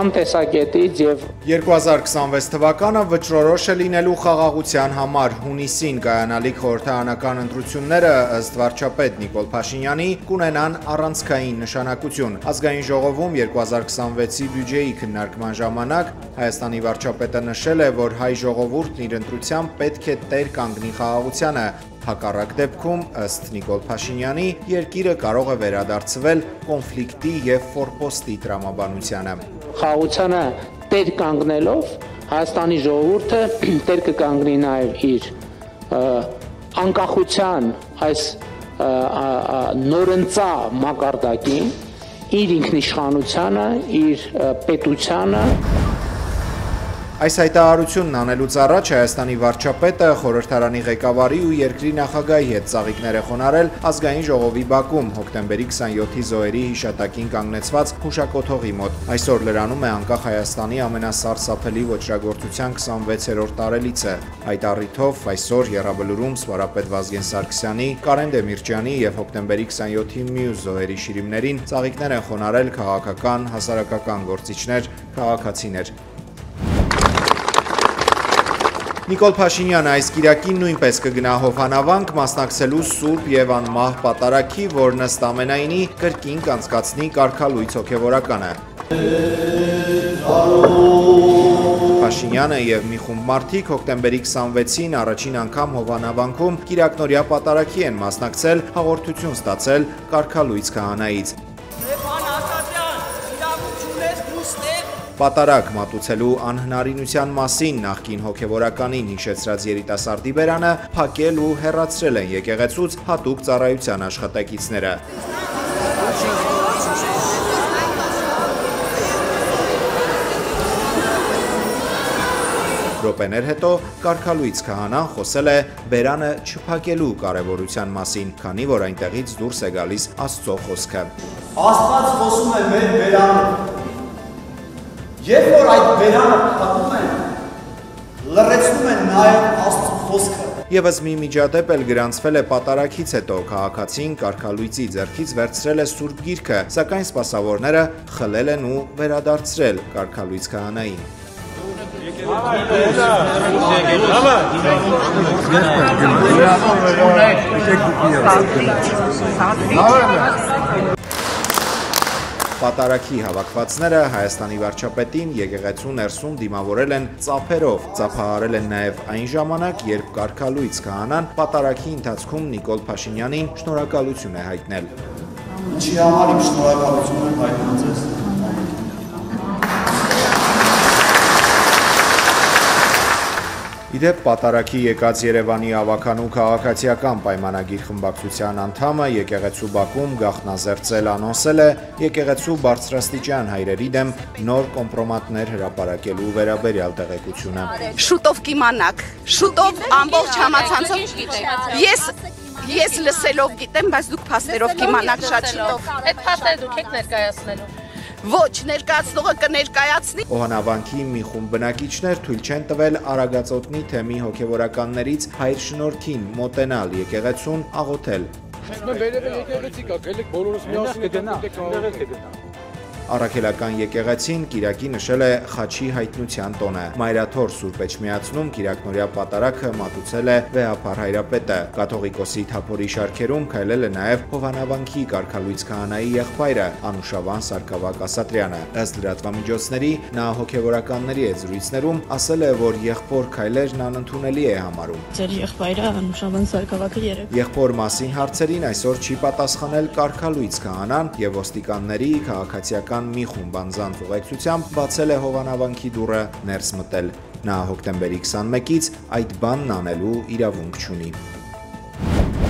Քաղաքական տեսակետից եւ 2026 թվականը վճռորոշ է լինելու խաղաղության համար։ Հունիսին կայանալիք խորհրդարանական ընտրությունները ըստ վարչապետ Նիկոլ Փաշինյանի կունենան առանցքային նշանակություն։ Ազգային ժողովում 2026-ի բյուջեի քննարկման ժամանակ Հայաստանի վարչապետը նշել է, որ հայ ժողովուրդն իր ընտրությամբ պետք է տեր կանգնի խաղաղությանը։ Հակառակ դեպքում, ըստ Նիկոլ Փաշինյանի, երկիրը կարող է վերադարձվել կոնֆլիկտի եւ ֆորպոստի տրամաբանությանը։ խաղաղությանը տեր կանգնելով Հայաստանի ժողովուրդը տեր կկանգնի նաեւ իր անկախության այս նորընծա մակարդակին, իր ինքնիշխանությանը, իր պետությանը։ Այս հայտարարությունն անելուց առաջ Հայաստանի վարչապետը խորհրդարանի ղեկավարի ու երկրի նախագահի հետ ծաղիկներ է խոնարհել Ազգային ժողովի բակում հոկտեմբերի 27-ի զոհերի հիշատակին կանգնեցված հուշակոթողի մոտ։ Այսօր լրանում է անկախ Հայաստանի ամենասարսափելի ոճրագործության 26-րդ տարելիցը։ Այդ առիթով այսօր Եռաբլուրում սպարապետ Վազգեն Սարգսյանի, Կարեն Դեմիրճյանի եւ հոկտեմբերի 27-ի մյուս զոհերի շիրիմներին ծաղիկներ են խոնարհել քաղաքական, հասարակական գործիչներ, քաղաքացիներ։ Նիկոլ Փաշինյանը այս կիրակին նույնպես կգնա Հովհանավանք մասնակցելու սուրբ եւ անմահ պատարագի, որն ըստ ամենայնի կրկին կանցկացնի կարգալույց հոգեվորականը։ Փաշինյանը եւ մի խումբ մարդիկ հոկտեմբերի 26-ին առաջին անգամ Հովհանավանքում կիրակնօրյա պատարագի են մասնակցել, հաղորդություն ստացել կարգալույց քահանայից։ Պատարագ մատուցելու անհնարինության մասին նախկին հոգևորականին հիշեցրած երիտասարդի բերանը փակել ու հեռացրել են եկեղեցուց հատուկ ծառայության աշխատակիցները։ Րոպեներ հետո կարգալույց քահանան խոսել է բերանը չփակելու կարևորության մասին, քանի որ այնտեղից դուրս է գալիս Աստծո խոսքը։ Աստված խոսում է մեր բերանով։ Երբ որ այդ բերանը փակում են, լրացնում են նաև Աստծո խոսքը։ Եվս մի միջադեպ էլ գրանցվել է պատարագից հետո, քաղաքացին կարգալույցի ձեռքից վերցրել է Սուրբ Գիրքը, սակայն սպասավորները խլել են ու վերադարձրել կարգալույց քահանային։ Պատարագի հավաքվածները Հայաստանի վարչապետին եկեղեցու ներսում դիմավորել են ծափերով, ծափահարել են նաև այն ժամանակ, երբ կարգալույց քահանան պատարագի ընթացքում Նիկոլ Փաշինյանին շնորհակալություն է հայտնել։ Ինչի համար իմ շնորհակալություն եմ հայտնել ձեզ։ Իդեպ պատարագի եկած Երևանի ավականու քաղաքացիական պայմանագիր խմբակցության անդամը եկեղեցու բակում գաղտնազերծել անոնսել է եկեղեցու բարձրաստիճան հայրերի դեմ նոր կոմպրոմատներ հրապարակելու վերաբերյալ տեղեկությունը։ Շուտով կիմանաք, շուտով ամբողջ համացանցով ես լսելով գիտեմ, բայց դուք փաստերով կիմանաք շատ շուտով։ Այդ փաստերը դուք եք ներկայացնելու։ Ոչ, ներկայացնողը կներկայացնի։ Հովհանավանքի մի խումբ բնակիչներ թույլ չեն տվել Արագածոտնի թեմի հոգևորականներից հայր շնորհքին մոտենալ եկեղեցուն աղոթել։ եկեղեցի կա, գելեք բոլորս միասին Առաքելական եկեղեցին կիրակի նշել է Խաչի հայտնության տոնը։ Մայրաթոր Սուրբ Էջմիածնում կիրակնօրյա պատարագը մատուցել է Վեհափառ հայրապետը։ Կաթողիկոսի թափորի շարքերում քայլել է նաև Հովհանավանքի կարգալույց քահանայի եղբայրը Անուշավան Սարգսակ Ասատրյանը։ Ըստ լրատվամիջոցների նա հոգևորականների հետ զրույցներում ասել է, որ եղբոր քայլերն անընդունելի է համարում։ Ձեր եղբայրը Անուշավան Սարգսակը երեք։ Եղբոր մասին հարցերին այսօր չի պատասխանել կարգալույց քահանան եւ ոստիկանների քաղաքացիական մի խումբ անձանց ուղեկցությամբ բացել է Հովհանավանքի դուռը ներս մտել։ Նա հոկտեմբերի 21-ից այդ բանն անելու իրավունք չունի։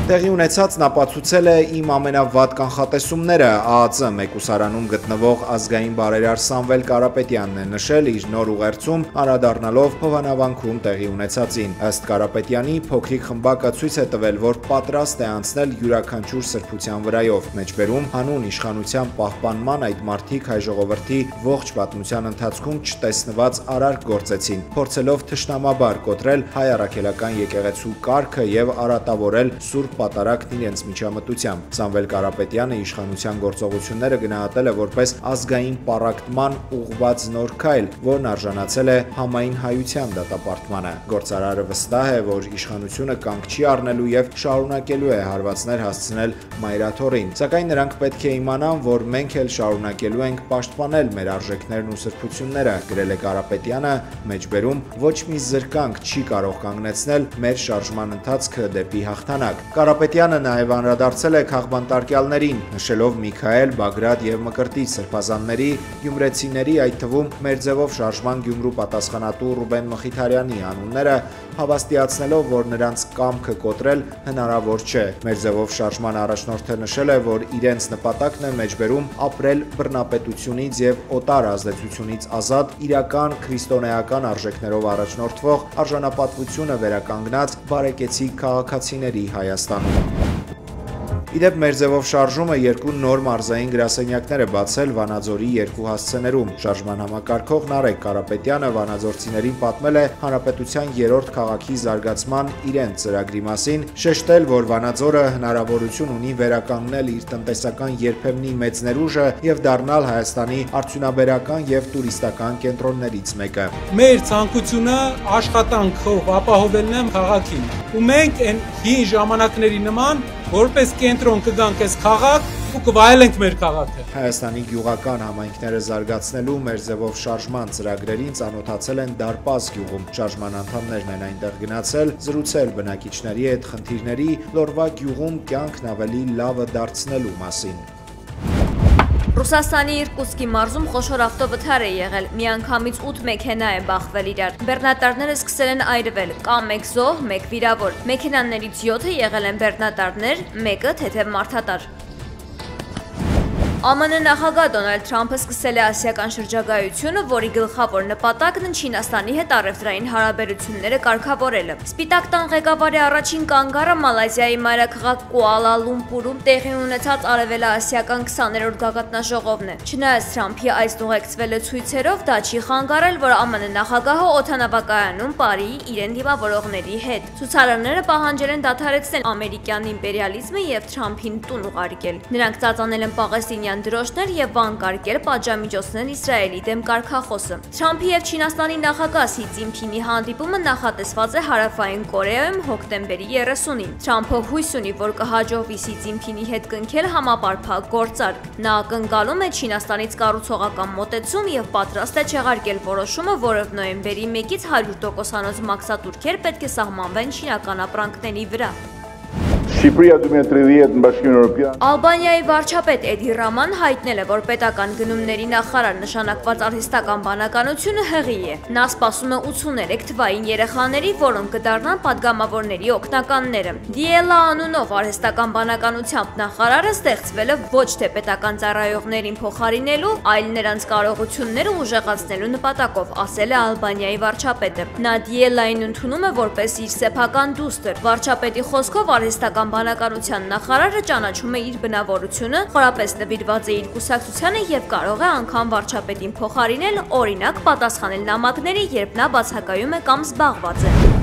Տեղի ունեցածն ապացուցել է իմ ամենավատ կանխատեսումները, ԱԱԾ մեկուսարանում գտնվող ազգային բարերար Սամվել Կարապետյանն է նշել իր նոր ուղերձում անդրադառնալով Հովհանավանքում տեղի ունեցածին։ Ըստ Կարապետյանի փոքրիկ խմբակը ցույց է տվել, որ պատրաստ է անցնել յուրաքանչյուր սրբության վրայով, մեջբերում հանուն իշխանության պահպանման այդ մարդիկ հայ ժողովրդի ողջ պատմության ընթացքում չտեսնված արարք գործեցին, փորձելով թշնամաբար կոտրել հայ առաքելական եկեղեցու կարգը եւ արատավորել Սուրբ պատարագն իրենց միջամտությամբ։ Սամվել Կարապետյանը իշխանության գործողությունները գնահատել է որպես ազգային պառակտման ուղղված նոր քայլ, որն արժանացել է համայն հայության դատապարտմանը։ Գործարարը վստահ է, որ իշխանությունը կանգ չի առնելու եւ շարունակելու է հարվածներ հասցնել մայրաթոռին, սակայն նրանք պետք է իմանան, որ մենք էլ շարունակելու ենք պաշտպանել մեր արժեքներն ու սրբությունները, գրել է Կարապետյանը, մեջբերում ոչ մի զրկանք չի կարող կանգնեցնել մեր շարժման ընթացքը դեպի հաղթանակ։ Կարապետյանը նաև անդրադարձել է քաղբանտարկյալներին, նշելով Միքայել, Բագրատ եւ Մկրտիչ սրբազանների, գյումրեցիների, այդ թվում մեր ձևով շարժման Գյումրու պատասխանատու Ռուբեն Մխիթարյանի անունները, հավաստիացնելով, որ նրանց կամքը կոտրել հնարավոր չէ։ Մեր ձևով շարժման առաջնորդը նշել է, որ իրենց նպատակն է մեջբերում ապրել բռնապետությունից եւ օտար ազդեցությունից ազատ, իրական քրիստոնեական արժեքներով առաջնորդվող արժանապատվությունը վերականգնած բարեկեցիկ քաղաքացիների Հայաստանում։ Իդեպ մեր ձևով շարժումը երկու նոր մարզային գրասենյակներ է բացել Վանաձորի երկու հասցեներում։ Շարժման համակարգող Նարեկ Կարապետյանը վանաձորցիներին պատմել է հանրապետության 3-րդ քաղաքի զարգացման իրենց ծրագրի մասին, շեշտել, որ Վանաձորը հնարավորություն ունի վերականգնել իր տնտեսական երբեմնի մեծ ներուժը եւ դառնալ Հայաստանի արդյունաբերական եւ տուրիստական կենտրոններից մեկը։ Մեր ցանկությունը աշխատանքով ապահովելն է քաղաքին։ Ու մենք այն հին ժամանակների նման որպես կենտրոն կգանք այս քաղաք ու կվայելենք մեր քաղաքը։ Հայաստանի գյուղական համայնքները զարգացնելու մեր ձևով շարժման ծրագրերին ծանոթացել են Դարպաս գյուղում։ Շարժման անդամներն են այնտեղ գնացել, զրուցել բնակիչների հետ խնդիրների, Լորվա գյուղում կյանքն ավելի լավը դարձնելու մասին։ Ռուսաստանի Իրկուտսկի մարզում խոշոր ավտովթար է եղել, միանգամից 8 մեքենա է բախվել իրար։ Բեռնատարները սկսել են այրվել, կա 1 զոհ, 1 վիրավոր։ Մեքենաներից 7-ը եղել են բեռնատարներ, 1-ը թեթև մարդատար։ ԱՄՆ նախագահ Դոնալդ Թրամփը սկսել է ասիական շրջագայությունը, որի գլխավոր նպատակն Չինաստանի հետ առևտրային հարաբերությունները կարգավորելը։ Սպիտակ տան ղեկավարի առաջին կանգառը Մալայզիայի մայրաքաղաք Կուալա Լումպուրում տեղի ունեցած արևելաասիական 20-րդ գագաթնաժողովն է։ Չնայած Թրամփի այս ուղեկցվելը ցույցերով դա չի խանգարել, որ ԱՄՆ նախագահը օդանավակայանում Պարիի իրեն դիմավորողների հետ։ Ցուցարարները պահանջել են դադարեցնել ամերիկյան իմպերիալիզմը եւ Թրամփին տուն ուղարկել։ Նրանք ծածանել են Պաղեստինյան դրոշներ եւ վանկարկել պատժամիջոցներն Իսրայելի դեմ կարգախոսը։ Թրամփի եւ Չինաստանի նախագահ Սի Ցզինփինի հանդիպումը նախատեսված է Հարավային Կորեայում հոկտեմբերի 30-ին։ Թրամփը հույս ունի, որ կհաջողվի Սի Ցզինփինի հետ կնքել համապարփակ գործարք։ Նա ակնկալում է Չինաստանից կառուցողական մոտեցում եւ պատրաստ է չեղարկել որոշումը, որով նոյեմբերի 1-ից 100%-անոց մաքսատուրքեր պետք է սահմանվեն չինական ապրանքների վրա։ Ալբանիայի վարչապետ Էդի Ռաման հայտնել է, որ պետական գնումների նախարար նշանակված արհեստական բանականությունը հղի է։ Նա սպասում է 83 թվային երեխաների, որոնք կդառնան падգամավորների օգնականները։ Դիելա անունով արհեստական բանականությամբ նախարարը ստեղծվել է ոչ թե պետական ծառայողներին փոխարինելու, այլ նրանց կարողությունները ուժեղացնելու նպատակով, ասել է Ալբանիայի վարչապետը։ Նա Դիելային ընդունում է որպես իր սեփական դուստր։ Վարչապետի խոսքով արհեստական բանականության նախարարը ճանաչում է իր բնավորությունը, խորապես նվիրված է իր կուսակցությանը եւ կարող է անգամ վարչապետին փոխարինել, օրինակ պատասխանել նամակների, երբ նա բացակայում է կամ զբաղված է։